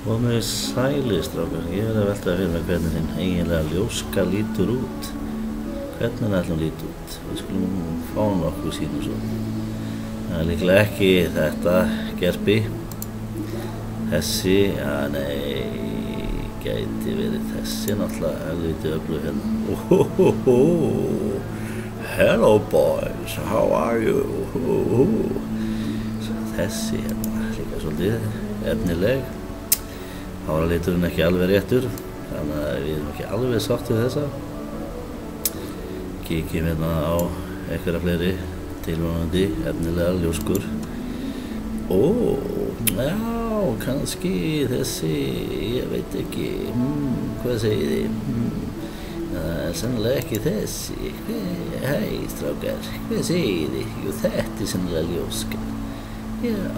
Komið sælir, strákar. Ég að velta fyrir mig hvernig þinn eiginlega ljóska lítur út. Hvernig hann ætlum lítur út. Við skulum fá nokkuð sýnum svo. Það líklega ekki þetta gerpi. Þessi, nei, gæti verið þessi náttúrulega helviti öflug hérna. Hello boys, how are you? Þessi hérna, líka svolítið efnileg. Háraliturinn ekki alveg réttur, þannig að við erum ekki alveg sátt við þessa. Kíkjum hérna á einhverja fleiri tilvonandi efnilega ljóskur. Já, kannski þessi, ég veit ekki, hvað segið þið? Það er sennilega ekki þessi. Hei, strákar, hvað segið þið? Jú, þetta er sennilega ljóska. Já.